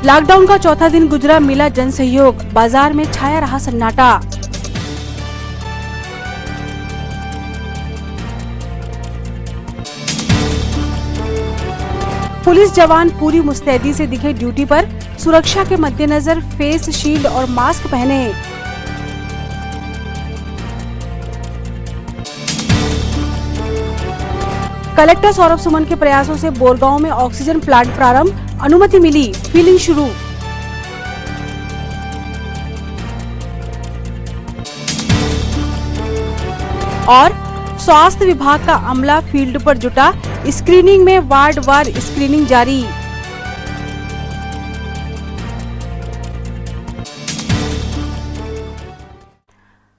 Lockdown का चौथा दिन गुजरा, मिला जन सहयोग, बाजार में छाया रहा सन्नाटा। पुलिस जवान पूरी मुस्तैदी से दिखे ड्यूटी पर, सुरक्षा के मद्देनजर फेस शील्ड और मास्क पहने। कलेक्टर सौरभ सुमन के प्रयासों से बोरगांव में ऑक्सीजन प्लांट प्रारंभ, अनुमति मिली, फिलिंग शुरू। और स्वास्थ्य विभाग का अमला फील्ड पर जुटा, स्क्रीनिंग में वार्ड वार स्क्रीनिंग जारी।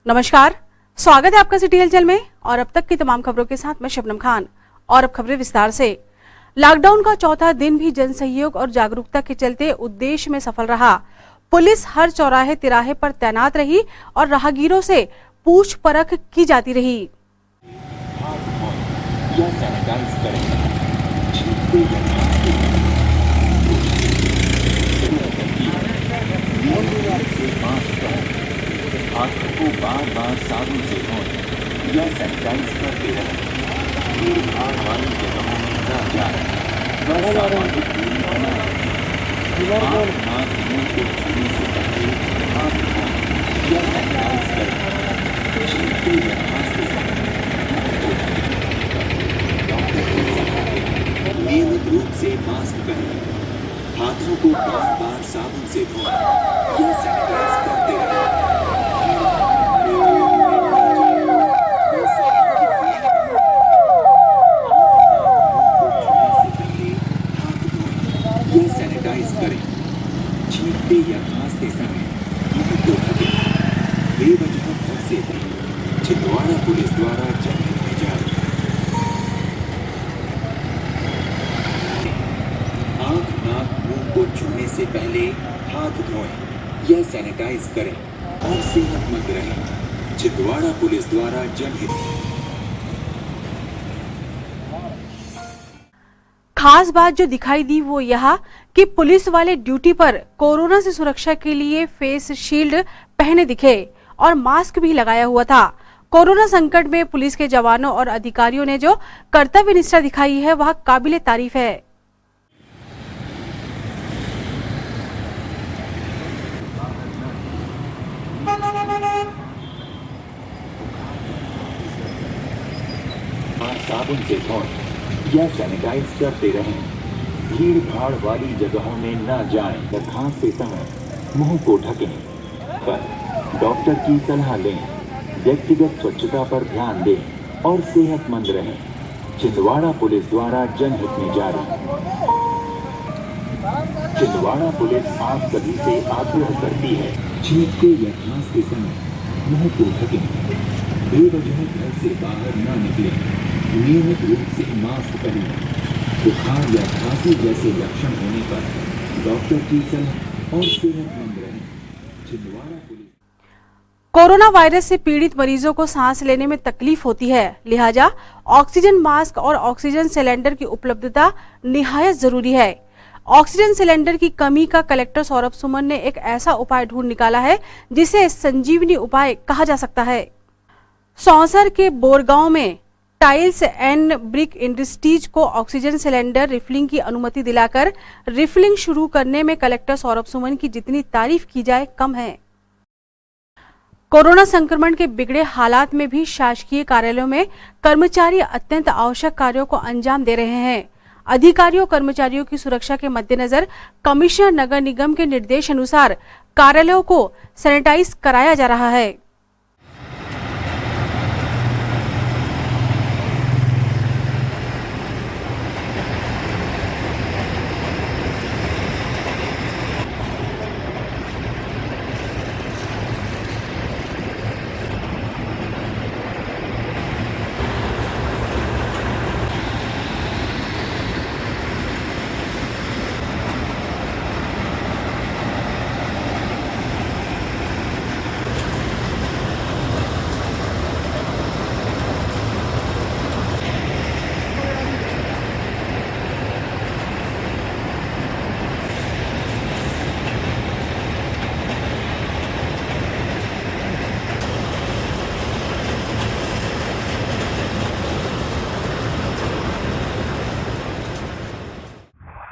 नमस्कार, स्वागत है आपका सिटी हलचल में और अब तक की तमाम खबरों के साथ मैं शबनम खान। और अब खबरें विस्तार से। लॉकडाउन का चौथा दिन भी जन सहयोग और जागरूकता के चलते उद्देश्य में सफल रहा। पुलिस हर चौराहे तिराहे पर तैनात रही और राहगीरों से पूछ परख की जाती रही। हाथों को बार-बार साबुन से धोएं या सैनिटाइज करते रहें। भीड़-भाड़ वाली जगहों में न जाएं। सामाजिक दूरी बनाए रखें। हाथ मुंह को छूने से पहले हाथ धोएं या सैनिटाइज करें। छींकते या खांसते समय डॉक्टर की सलाह दें। नियमित रूप से मास्क पहनें। हाथों को बार-बार साबुन से धोएं या सैनिटाइज करते रहें। छींकते या खांसते समय मुंह को ढकें। बेवजह घर से भी छिंदवाड़ा पुलिस द्वारा जनहित में जारी। आंख नाक मुंह को छूने से पहले हाथ धोएं या सैनिटाइज करें और सेहतमंद रहें। छिंदवाड़ा पुलिस द्वारा जनहित में। खास बात जो दिखाई दी वो यह कि पुलिस वाले ड्यूटी पर कोरोना से सुरक्षा के लिए फेस शील्ड पहने दिखे और मास्क भी लगाया हुआ था। कोरोना संकट में पुलिस के जवानों और अधिकारियों ने जो कर्तव्य निष्ठा दिखाई है वह काबिले तारीफ है। साबुन से धोएं या सैनिटाइज करते रहें। भीड़ भाड़ वाली जगहों में न जाएं या खांसते समय मुंह को ढकें। पर डॉक्टर की सलाह लें। व्यक्तिगत स्वच्छता पर ध्यान दें और सेहतमंद रहें। छिंदवाड़ा पुलिस द्वारा जनहित में जारी। छिंदवाड़ा पुलिस आप सभी से आग्रह करती है, छींकते या खांसते समय मुंह को ढकें। बेवजह घर से बाहर न निकलें। नियमित रूप से मास्क पहनें। बुखार या खांसी जैसे लक्षण होने पर डॉक्टर की सलाह और सेहतमंद रहें। छिंदवाड़ा पुलिस। कोरोना वायरस से पीड़ित मरीजों को सांस लेने में तकलीफ होती है, लिहाजा ऑक्सीजन मास्क और ऑक्सीजन सिलेंडर की उपलब्धता निहायत जरूरी है। ऑक्सीजन सिलेंडर की कमी का कलेक्टर सौरभ सुमन ने एक ऐसा उपाय ढूंढ निकाला है जिसे संजीवनी उपाय कहा जा सकता है। सौंसर के बोरगांव में टाइल्स एंड ब्रिक इंडस्ट्रीज को ऑक्सीजन सिलेंडर रिफिलिंग की अनुमति दिलाकर रिफिलिंग शुरू करने में कलेक्टर सौरभ सुमन की जितनी तारीफ की जाए कम है। कोरोना संक्रमण के बिगड़े हालात में भी शासकीय कार्यालयों में कर्मचारी अत्यंत आवश्यक कार्यों को अंजाम दे रहे हैं। अधिकारियों कर्मचारियों की सुरक्षा के मद्देनजर कमिश्नर नगर निगम के निर्देश अनुसार कार्यालयों को सैनिटाइज कराया जा रहा है।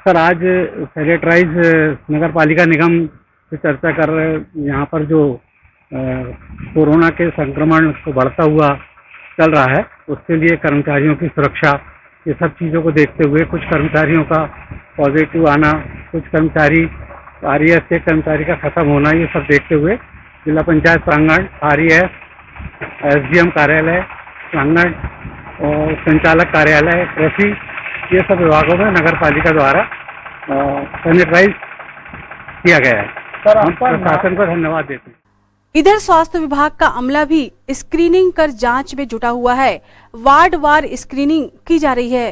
सर आज सैनिटाइज नगर पालिका निगम से चर्चा कर रहे हैं। यहाँ पर जो कोरोना के संक्रमण को बढ़ता हुआ चल रहा है, उसके लिए कर्मचारियों की सुरक्षा, ये सब चीज़ों को देखते हुए कुछ कर्मचारियों का पॉजिटिव आना, कुछ कर्मचारी आरईएस के कर्मचारी का खत्म होना, ये सब देखते हुए जिला पंचायत प्रांगण, आरईएस, एसडीएम कार्यालय प्रांगण और संचालक कार्यालय, कृषि, ये सब विभागों में नगर पालिका द्वारा सैनिटाइज किया गया है। सर, हम प्रशासन को धन्यवाद देते हैं। इधर स्वास्थ्य विभाग का अमला भी स्क्रीनिंग कर जांच में जुटा हुआ है। वार्ड वार स्क्रीनिंग की जा रही है।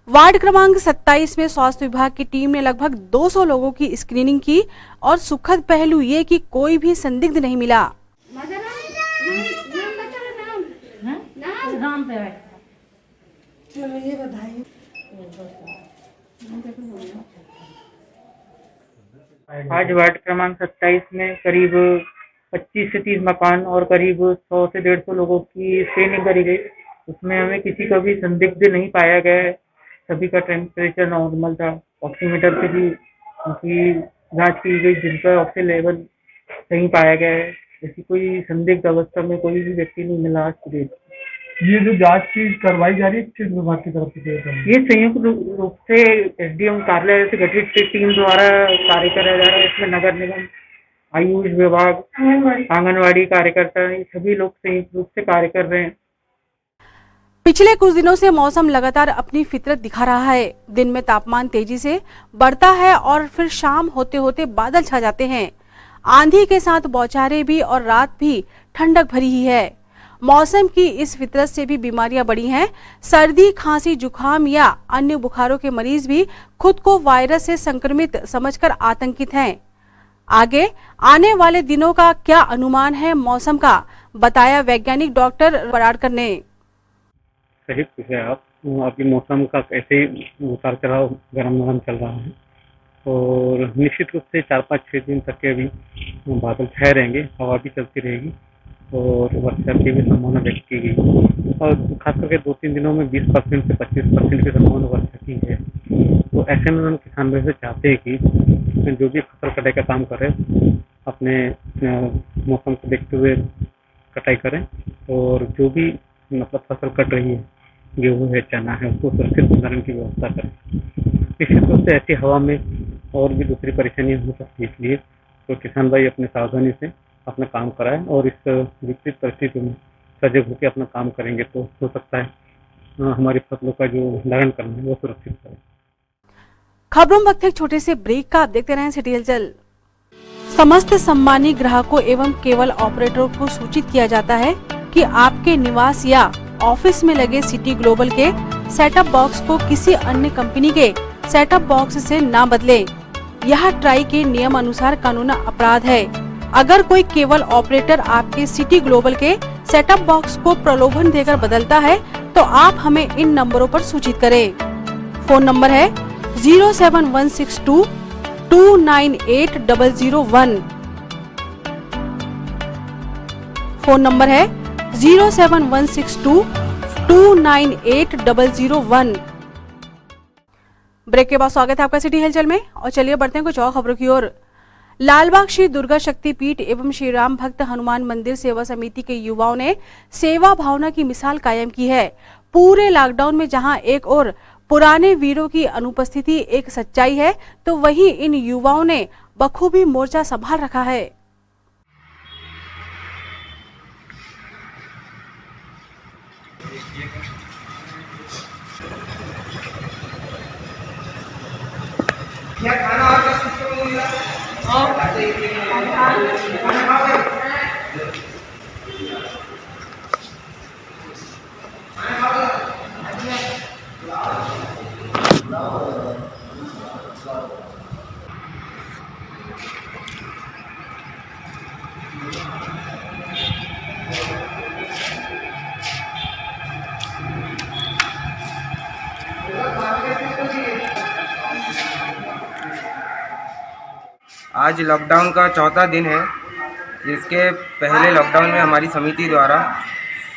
वार्ड क्रमांक 27 में स्वास्थ्य विभाग की टीम ने लगभग 200 लोगों की स्क्रीनिंग की और सुखद पहलू ये कि कोई भी संदिग्ध नहीं मिला। आज वार्ड क्रमांक 27 में करीब 25 से 30 मकान और करीब 100 से 150 लोगों की स्क्रीनिंग करी गई। उसमें हमें किसी का भी संदिग्ध नहीं पाया गया है। सभी का टेम्परेचर नॉर्मल था। ऑक्सीमीटर से भी उनकी जांच की गई, जिनका ऑक्सीजन लेवल सही पाया गया है। ऐसी कोई संदिग्ध अवस्था में कोई भी व्यक्ति नहीं मिला आज की डेट। ये जो जांच की करवाई जा रही है किस विभाग की तरफ से? ये संयुक्त रूप से एसडीएम कार्यालय से गठित टीम द्वारा कार्य कराया जा रहा है। इसमें नगर निगम, आयुष विभाग, आंगनवाड़ी कार्यकर्ता, ये सभी लोग संयुक्त रूप से कार्य कर रहे हैं। पिछले कुछ दिनों से मौसम लगातार अपनी फितरत दिखा रहा है। दिन में तापमान तेजी से बढ़ता है और फिर शाम होते होते बादल छा जाते हैं। आंधी के साथ बौछारें भी और रात भी ठंडक भरी ही है। मौसम की इस फितरत से भी बीमारियां बढ़ी हैं। सर्दी, खांसी, जुकाम या अन्य बुखारों के मरीज भी खुद को वायरस से संक्रमित समझकर आतंकित हैं। आगे आने वाले दिनों का क्या अनुमान है मौसम का, बताया वैज्ञानिक डॉक्टर पराड़कर ने। सही पूछे आप। अभी मौसम का कैसे उतार चढ़ाव गर्म नरम चल रहा है और निश्चित रूप से 4-5-6 दिन तक के अभी बादल छाए रहेंगे, हवा भी चलती रहेगी और वर्षा की भी संभावना व्यक्त की गई। और खास करके 2-3 दिनों में 20% से 25% की संभावना वर्षा की है। तो ऐसे में हम किसान भाई से चाहते हैं कि जो भी फसल कटाई का काम करें, अपने मौसम को देखते हुए कटाई करें और जो भी मतलब फसल कट रही है, गेहूँ है, चना है, उसको सुरक्षित भंडारण की व्यवस्था करें। निश्चित रूप से ऐसी हवा में और भी दूसरी परेशानियां हो सकती है, इसलिए तो किसान भाई अपने सावधानी से अपना काम कराएं और इस विपरीत परिस्थिति में सजग होकर अपना काम करेंगे तो हो सकता है हमारी फसलों का जो भंडारण करना है वो सुरक्षित करें। खबरों में वक्त एक छोटे से ब्रेक का, आप देखते रहें सिटी हलचल। समस्त सम्मानी ग्राहकों एवं केबल ऑपरेटरों को सूचित किया जाता है कि आपके निवास या ऑफिस में लगे सिटी ग्लोबल के सेटअप बॉक्स को किसी अन्य कंपनी के सेटअप बॉक्स से ना बदलें। यह ट्राई के नियम अनुसार कानूनी अपराध है। अगर कोई केबल ऑपरेटर आपके सिटी ग्लोबल के सेटअप बॉक्स को प्रलोभन देकर बदलता है तो आप हमें इन नंबरों पर सूचित करें। फोन नंबर है 07162 298 001। फोन नंबर है 07162 298 001। ब्रेक के बाद स्वागत है आपका सिटी हलचल में और चलिए बढ़ते हैं कुछ और खबरों की ओर। लालबाग श्री दुर्गा शक्तिपीठ एवं श्री राम भक्त हनुमान मंदिर सेवा समिति के युवाओं ने सेवा भावना की मिसाल कायम की है। पूरे लॉकडाउन में जहां एक और पुराने वीरों की अनुपस्थिति एक सच्चाई है, तो वहीं इन युवाओं ने बखूबी मोर्चा संभाल रखा है। आज लॉकडाउन का चौथा दिन है। इसके पहले लॉकडाउन में हमारी समिति द्वारा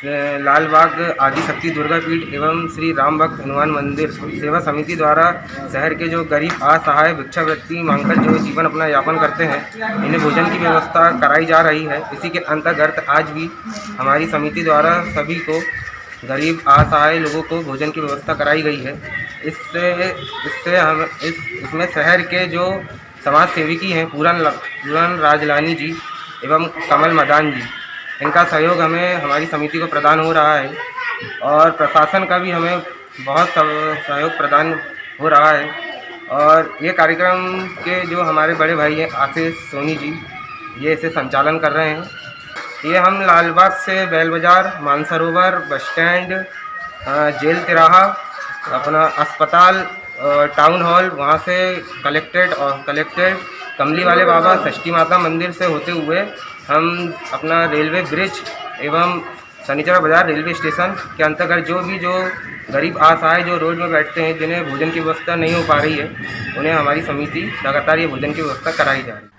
लाल बाग आदिशक्ति दुर्गा पीठ एवं श्री राम भक्त हनुमान मंदिर सेवा समिति द्वारा शहर के जो गरीब असहाय भिक्षावृत्ति मांगकर जो जीवन अपना यापन करते हैं, इन्हें भोजन की व्यवस्था कराई जा रही है। इसी के अंतर्गत आज भी हमारी समिति द्वारा सभी को गरीब असहाय लोगों को भोजन की व्यवस्था कराई गई है। इससे हम इसमें शहर के जो समाज सेविकी हैं पूरन राजलानी जी एवं कमल मदान जी, इनका सहयोग हमें हमारी समिति को प्रदान हो रहा है और प्रशासन का भी हमें बहुत सहयोग प्रदान हो रहा है। और ये कार्यक्रम के जो हमारे बड़े भाई हैं आशीष सोनी जी, ये इसे संचालन कर रहे हैं। ये हम लालबाग से बैल बाज़ार, मानसरोवर, बस स्टैंड, जेल तिराहा, अपना अस्पताल, टाउन हॉल, वहाँ से कलेक्टेड कमली वाले बाबा षष्ठी माता मंदिर से होते हुए हम अपना रेलवे ब्रिज एवं शनिचरा बाज़ार रेलवे स्टेशन के अंतर्गत जो गरीब असहाय जो रोड में बैठते हैं, जिन्हें भोजन की व्यवस्था नहीं हो पा रही है, उन्हें हमारी समिति लगातार ये भोजन की व्यवस्था कराई जा रही है।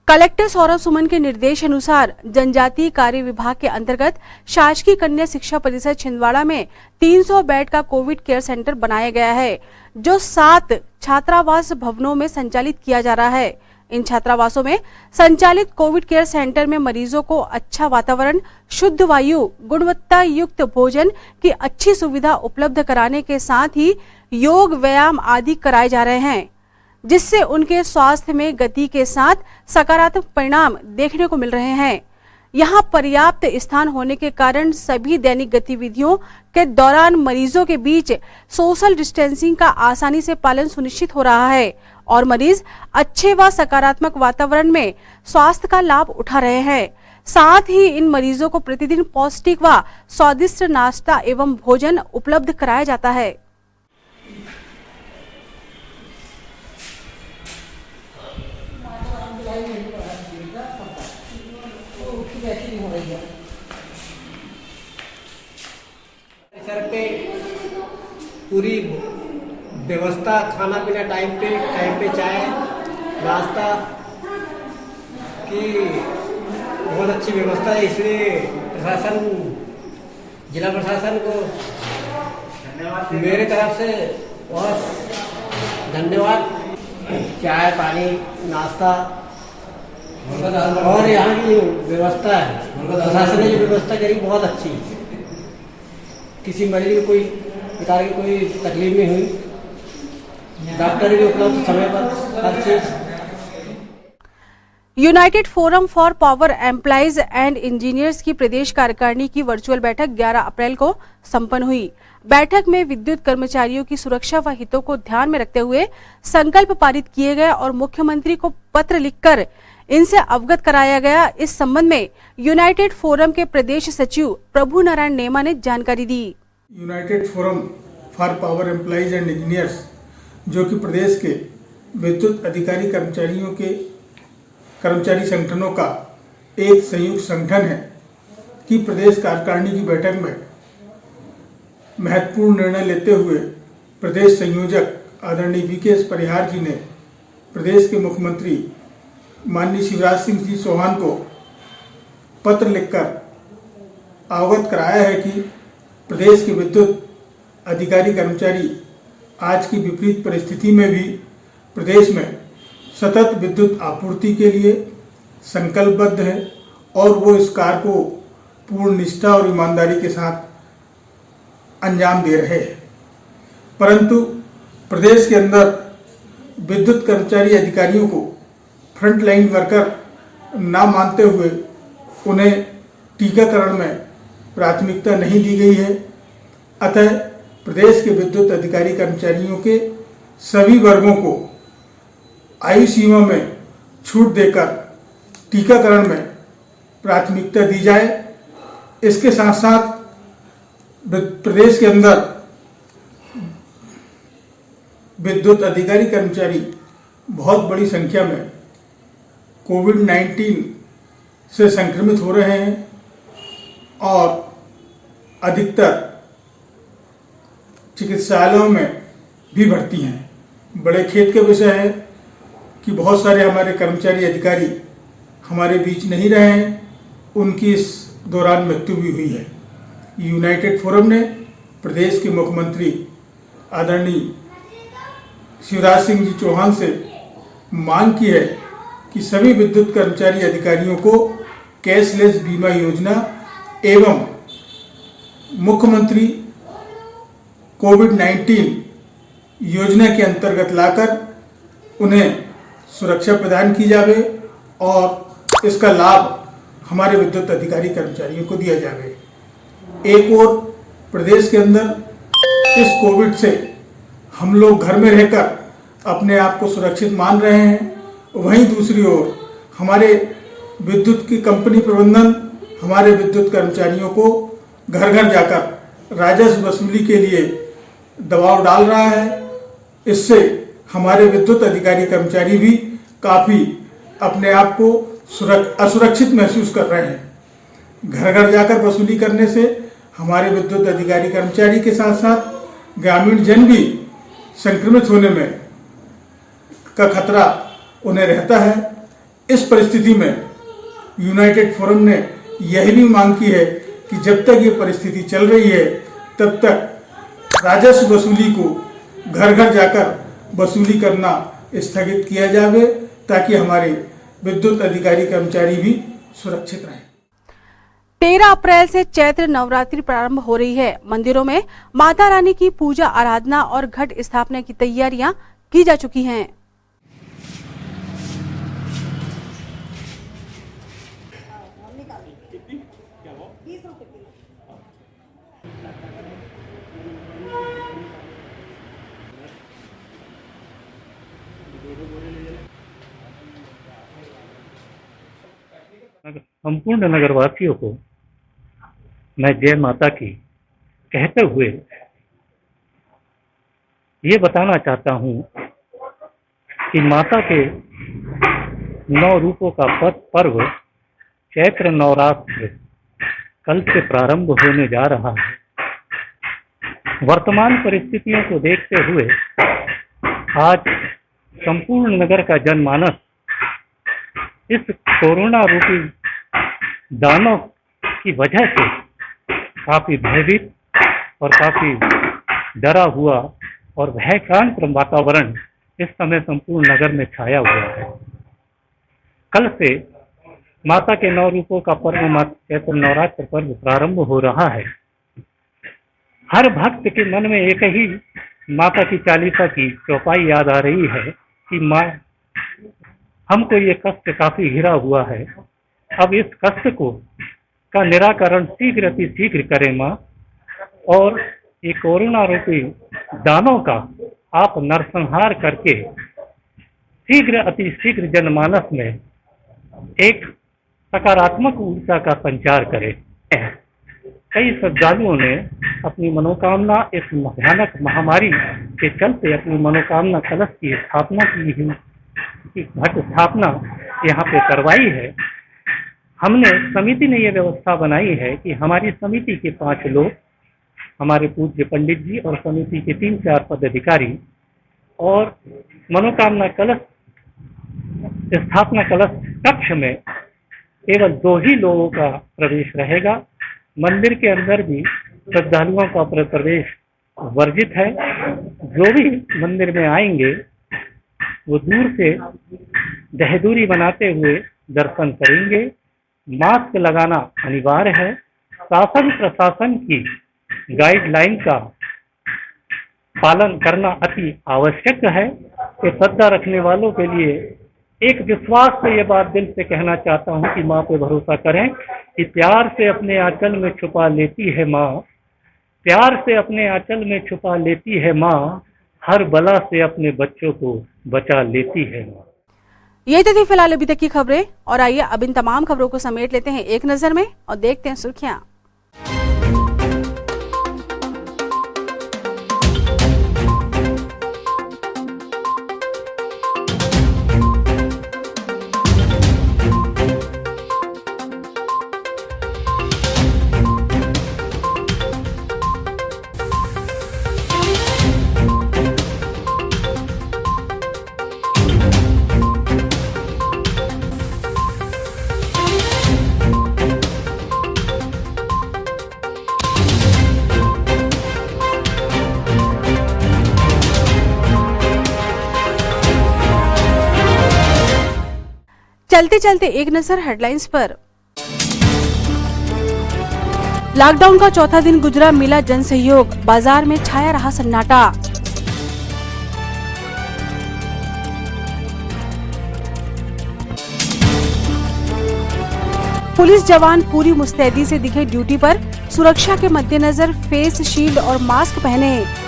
कलेक्टर सौरभ सुमन के निर्देश अनुसार जनजातीय कार्य विभाग के अंतर्गत शासकीय कन्या शिक्षा परिषद छिंदवाड़ा में 300 बेड का कोविड केयर सेंटर बनाया गया है, जो 7 छात्रावास भवनों में संचालित किया जा रहा है। इन छात्रावासों में संचालित कोविड केयर सेंटर में मरीजों को अच्छा वातावरण, शुद्ध वायु, गुणवत्ता युक्त भोजन की अच्छी सुविधा उपलब्ध कराने के साथ ही योग, व्यायाम आदि कराए जा रहे हैं, जिससे उनके स्वास्थ्य में गति के साथ सकारात्मक परिणाम देखने को मिल रहे हैं। यहाँ पर्याप्त स्थान होने के कारण सभी दैनिक गतिविधियों के दौरान मरीजों के बीच सोशल डिस्टेंसिंग का आसानी से पालन सुनिश्चित हो रहा है और मरीज अच्छे व सकारात्मक वातावरण में स्वास्थ्य का लाभ उठा रहे हैं। साथ ही इन मरीजों को प्रतिदिन पौष्टिक व स्वादिष्ट नाश्ता एवं भोजन उपलब्ध कराया जाता है। सर पे पूरी व्यवस्था, खाना पीना टाइम पे चाय नाश्ता की बहुत अच्छी व्यवस्था है। इसलिए जिला प्रशासन को मेरे तरफ से बहुत धन्यवाद। चाय पानी नाश्ता और यहाँ की व्यवस्था है, प्रशासन ने जो व्यवस्था करी बहुत अच्छी, किसी मरीज को कोई प्रकार की कोई तकलीफ नहीं हुई, डॉक्टर भी उपलब्ध समय पर हर चीज। United forum for power employees and engineers की प्रदेश कार्यकारिणी की वर्चुअल बैठक 11 अप्रैल को संपन्न हुई। बैठक में विद्युत कर्मचारियों की सुरक्षा व हितों को ध्यान में रखते हुए संकल्प पारित किए गए और मुख्यमंत्री को पत्र लिखकर इनसे अवगत कराया गया। इस संबंध में यूनाइटेड फोरम के प्रदेश सचिव प्रभु नारायण नेमा ने जानकारी दी। United forum for power employees and engineers, जो कि प्रदेश के विद्युत अधिकारी कर्मचारी संगठनों का एक संयुक्त संगठन है, कि प्रदेश कार्यकारिणी की बैठक में महत्वपूर्ण निर्णय लेते हुए प्रदेश संयोजक आदरणीय वीके परिहार जी ने प्रदेश के मुख्यमंत्री माननीय शिवराज सिंह जी चौहान को पत्र लिखकर अवगत कराया है कि प्रदेश के विद्युत अधिकारी कर्मचारी आज की विपरीत परिस्थिति में भी प्रदेश में सतत विद्युत आपूर्ति के लिए संकल्पबद्ध है और वो इस कार्य को पूर्ण निष्ठा और ईमानदारी के साथ अंजाम दे रहे हैं। परंतु प्रदेश के अंदर विद्युत कर्मचारी अधिकारियों को फ्रंट लाइन वर्कर ना मानते हुए उन्हें टीकाकरण में प्राथमिकता नहीं दी गई है। अतः प्रदेश के विद्युत अधिकारी कर्मचारियों के सभी वर्गों को आयु सीमा में छूट देकर टीकाकरण में प्राथमिकता दी जाए। इसके साथ साथ प्रदेश के अंदर विद्युत अधिकारी कर्मचारी बहुत बड़ी संख्या में कोविड-19 से संक्रमित हो रहे हैं और अधिकतर चिकित्सालयों में भी भर्ती हैं। बड़े खेद का विषय है कि बहुत सारे हमारे कर्मचारी अधिकारी हमारे बीच नहीं रहे हैं, उनकी इस दौरान मृत्यु भी हुई है। यूनाइटेड फोरम ने प्रदेश के मुख्यमंत्री आदरणीय शिवराज सिंह जी चौहान से मांग की है कि सभी विद्युत कर्मचारी अधिकारियों को कैशलेस बीमा योजना एवं मुख्यमंत्री कोविड-19 योजना के अंतर्गत लाकर उन्हें सुरक्षा प्रदान की जावे और इसका लाभ हमारे विद्युत अधिकारी कर्मचारियों को दिया जावे। एक और प्रदेश के अंदर इस कोविड से हम लोग घर में रहकर अपने आप को सुरक्षित मान रहे हैं, वहीं दूसरी ओर हमारे विद्युत की कंपनी प्रबंधन हमारे विद्युत कर्मचारियों को घर घर जाकर राजस्व वसूली के लिए दबाव डाल रहा है। इससे हमारे विद्युत अधिकारी कर्मचारी भी काफ़ी अपने आप को असुरक्षित महसूस कर रहे हैं। घर घर जाकर वसूली करने से हमारे विद्युत अधिकारी कर्मचारी के साथ साथ ग्रामीण जन भी संक्रमित होने में का खतरा उन्हें रहता है। इस परिस्थिति में यूनाइटेड फोरम ने यह भी मांग की है कि जब तक ये परिस्थिति चल रही है तब तक राजस्व वसूली को घर घर जाकर वसूली करना स्थगित किया जावे ताकि हमारे विद्युत अधिकारी कर्मचारी भी सुरक्षित रहें। 13 अप्रैल से चैत्र नवरात्रि प्रारंभ हो रही है। मंदिरों में माता रानी की पूजा आराधना और घट स्थापना की तैयारियां की जा चुकी हैं। संपूर्ण नगरवासियों को मैं जय माता की कहते हुए ये बताना चाहता हूँ कि माता के 9 रूपों का पर्व चैत्र नवरात्र कल से प्रारंभ होने जा रहा है। वर्तमान परिस्थितियों को देखते हुए आज संपूर्ण नगर का जनमानस इस कोरोना रूपी दानव की वजह से काफी भयभीत और काफी डरा हुआ और भयक्रांत वातावरण इस समय संपूर्ण नगर में छाया हुआ है। कल से माता के 9 रूपों का पर्व चैत्र नवरात्र पर्व प्रारंभ हो रहा है। हर भक्त के मन में एक ही माता की चालीसा की चौपाई याद आ रही है कि माँ हमको ये कष्ट काफी घिरा हुआ है, अब इस कष्ट का निराकरण शीघ्र अति शीघ्र करे माँ, और ये कोरोना रूपी दानों का आप नरसंहार करके शीघ्र अति शीघ्र जनमानस में एक सकारात्मक ऊर्जा का संचार करे। कई श्रद्धालुओं ने अपनी मनोकामना इस भयानक महामारी के चलते अपनी मनोकामना कलश की स्थापना की घट स्थापना यहाँ पे करवाई है। हमने समिति ने ये व्यवस्था बनाई है कि हमारी समिति के 5 लोग, हमारे पूज्य पंडित जी और समिति के 3-4 पदाधिकारी, और मनोकामना कलश स्थापना कलश कक्ष में केवल 2 ही लोगों का प्रवेश रहेगा। मंदिर के अंदर भी श्रद्धालुओं का प्रवेश वर्जित है। जो भी मंदिर में आएंगे वो दूर से दहदूरी बनाते हुए दर्शन करेंगे। मास्क लगाना अनिवार्य है। शासन प्रशासन की गाइडलाइन का पालन करना अति आवश्यक है। तो श्रद्धा रखने वालों के लिए एक विश्वास से ये बात दिल से कहना चाहता हूँ कि माँ पे भरोसा करें कि प्यार से अपने आंचल में छुपा लेती है माँ, प्यार से अपने आंचल में छुपा लेती है माँ, हर बला से अपने बच्चों को बचा लेती है माँ। ये तो थी फिलहाल अभी तक की खबरें, और आइए अब इन तमाम खबरों को समेट लेते हैं एक नजर में और देखते हैं सुर्खियां। चलते चलते एक नजर हेडलाइंस पर। लॉकडाउन का चौथा दिन गुजरा, मिला जन सहयोग, बाजार में छाया रहा सन्नाटा। पुलिस जवान पूरी मुस्तैदी से दिखे ड्यूटी पर, सुरक्षा के मद्देनजर फेस शील्ड और मास्क पहने।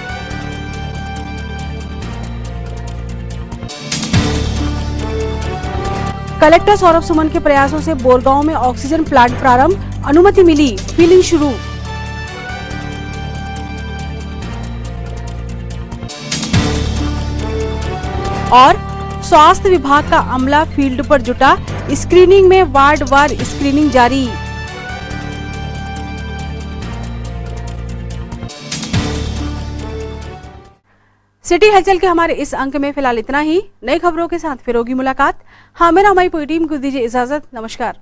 कलेक्टर सौरभ सुमन के प्रयासों से बोरगांव में ऑक्सीजन प्लांट प्रारंभ, अनुमति मिली, फिलिंग शुरू। और स्वास्थ्य विभाग का अमला फील्ड पर जुटा, स्क्रीनिंग में वार्ड वार स्क्रीनिंग जारी। सिटी हलचल के हमारे इस अंक में फिलहाल इतना ही। नई खबरों के साथ फिर होगी मुलाकात। हाँ, मेरा हमारी पूरी टीम को दीजिए इजाजत। नमस्कार।